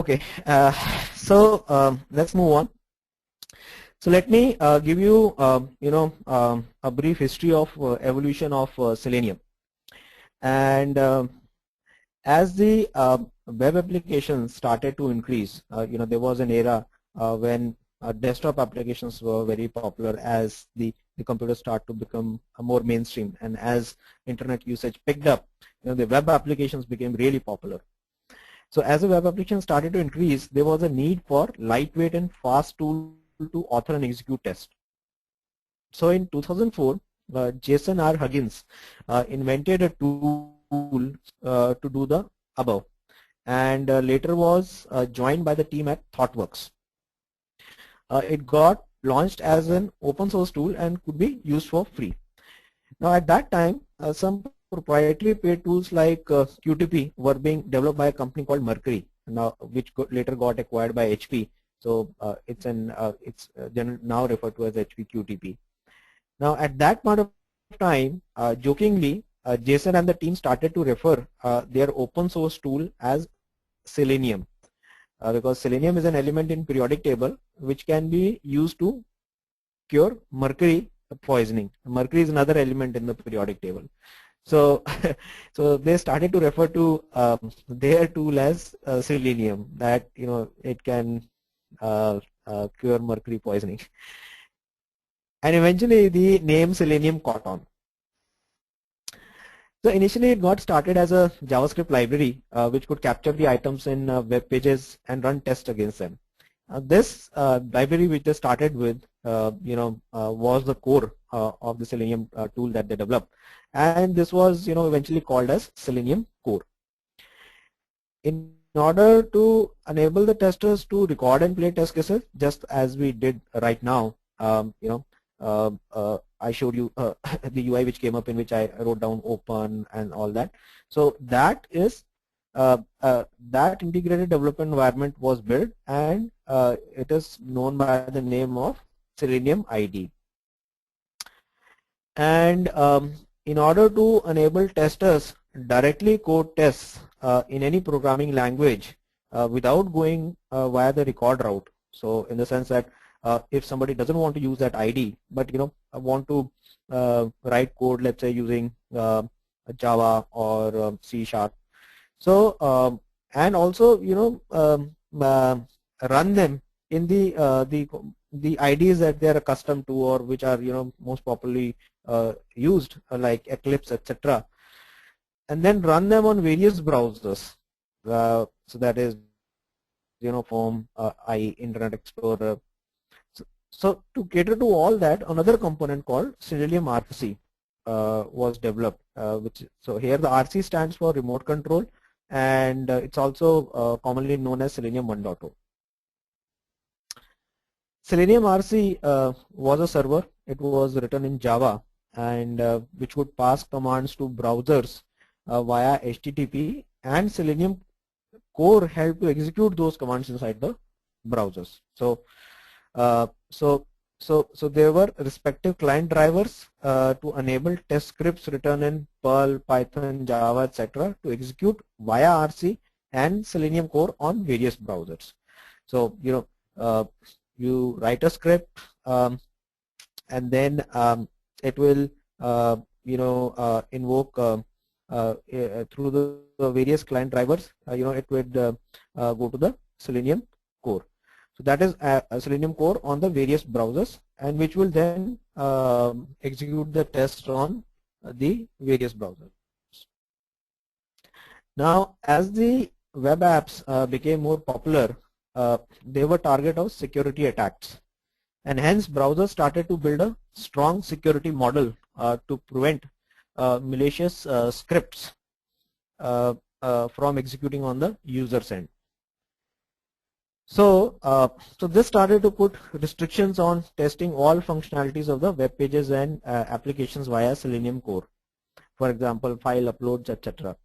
Okay, let's move on. So let me give you, a brief history of evolution of Selenium. And as the web applications started to increase, there was an era when desktop applications were very popular as the computers start to become more mainstream, and as internet usage picked up, the web applications became really popular. So as the web application started to increase, there was a need for lightweight and fast tool to author and execute tests. So in 2004, Jason R. Huggins invented a tool to do the above, and later was joined by the team at ThoughtWorks. It got launched as an open source tool and could be used for free. Now at that time, some proprietary paid tools like QTP were being developed by a company called Mercury, now which later got acquired by HP. So it's now referred to as HP QTP. Now at that point of time, jokingly, Jason and the team started to refer their open source tool as Selenium, because Selenium is an element in periodic table which can be used to cure mercury poisoning. Mercury is another element in the periodic table. So, so they started to refer to their tool as Selenium, that it can cure mercury poisoning. And eventually the name Selenium caught on. So initially it got started as a JavaScript library which could capture the items in web pages and run tests against them. This library which they started with, was the core of the Selenium tool that they developed, and this was, eventually called as Selenium core. In order to enable the testers to record and play test cases, just as we did right now, I showed you the UI which came up, in which I wrote down open and all that. So that is that integrated development environment was built, and it is known by the name of Selenium ID. And in order to enable testers directly code tests in any programming language without going via the record route. So in the sense that if somebody doesn't want to use that ID, but want to write code, let's say using Java or C#. So and also run them in the IDs that they are accustomed to, or which are most popularly used, like Eclipse, etc. And then run them on various browsers. So that is Chrome, Internet Explorer. So to cater to all that, another component called Selenium RC was developed. So here the RC stands for remote control, and it's also commonly known as Selenium 1.0. Selenium RC was a server. It was written in Java, and which would pass commands to browsers via HTTP, and Selenium core helped to execute those commands inside the browsers. So so there were respective client drivers to enable test scripts written in Perl, Python, Java, etc. to execute via RC and Selenium core on various browsers. So you write a script, and then it will invoke through the various client drivers. It would go to the Selenium core. So that is a Selenium core on the various browsers, and which will then execute the test on the various browsers. Now, as the web apps became more popular, they were target of security attacks, and hence browsers started to build a strong security model to prevent malicious scripts from executing on the user's end. So, so this started to put restrictions on testing all functionalities of the web pages and applications via Selenium core. For example, file uploads, etc.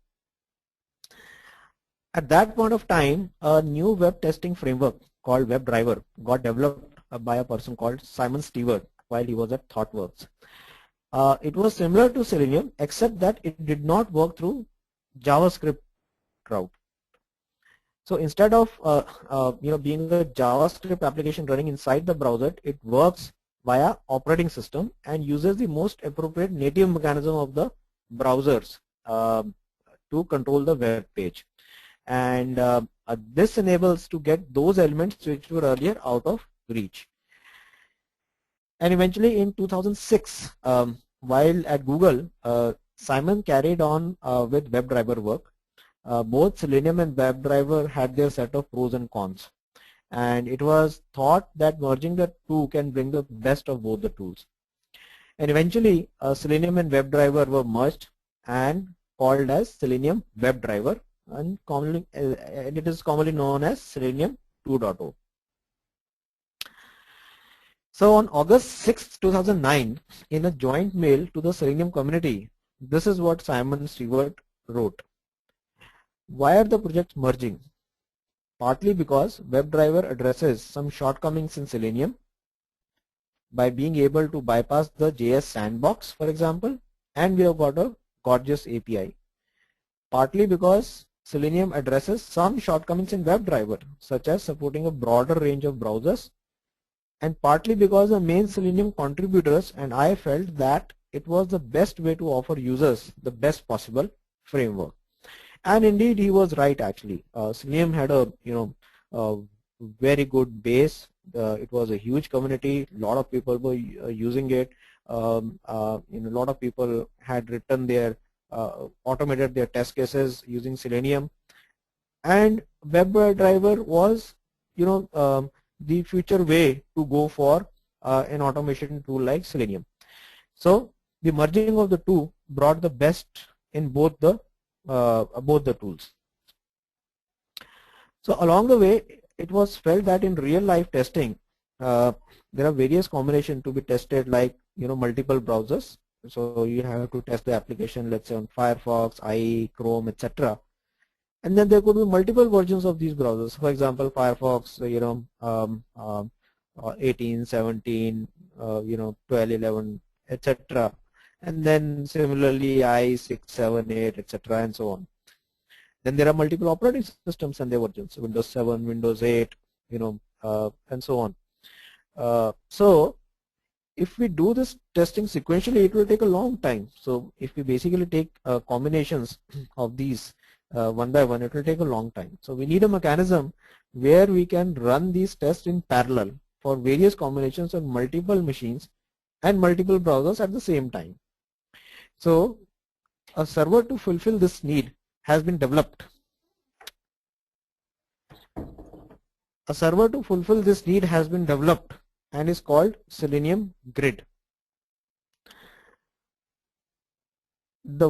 At that point of time, a new web testing framework called WebDriver got developed by a person called Simon Stewart while he was at ThoughtWorks. It was similar to Selenium, except that it did not work through JavaScript route. So instead of being a JavaScript application running inside the browser, it works via operating system and uses the most appropriate native mechanism of the browsers to control the web page. And this enables to get those elements which were earlier out of reach. And eventually in 2006, while at Google, Simon carried on with WebDriver work. Both Selenium and WebDriver had their set of pros and cons, and it was thought that merging the two can bring the best of both the tools. And eventually Selenium and WebDriver were merged and called as Selenium WebDriver, and it is commonly known as Selenium 2.0. So on August 6, 2009, in a joint mail to the Selenium community, this is what Simon Stewart wrote. Why are the projects merging? Partly because WebDriver addresses some shortcomings in Selenium by being able to bypass the JS sandbox, for example, and we have got a gorgeous API. Partly because Selenium addresses some shortcomings in WebDriver, such as supporting a broader range of browsers, and partly because the main Selenium contributors and I felt that it was the best way to offer users the best possible framework. And indeed, he was right. Actually, Selenium had a very good base. It was a huge community. A lot of people were using it. A lot of people had written their automated their test cases using Selenium. And WebDriver was, the future way to go for an automation tool like Selenium. So the merging of the two brought the best in both the tools. So along the way, it was felt that in real life testing, there are various combinations to be tested, like multiple browsers. So you have to test the application, let's say on Firefox, IE, Chrome, etc. And then there could be multiple versions of these browsers. For example, Firefox, 18, 17, 12, 11, etc. And then similarly IE 6, 7, 8, etc. and so on. Then there are multiple operating systems and their versions, Windows 7, Windows 8, and so on. So if we do this testing sequentially, it will take a long time. So if we basically take combinations of these one by one, it will take a long time. So we need a mechanism where we can run these tests in parallel for various combinations on multiple machines and multiple browsers at the same time. So a server to fulfill this need has been developed. A server to fulfill this need has been developed and is called Selenium Grid. The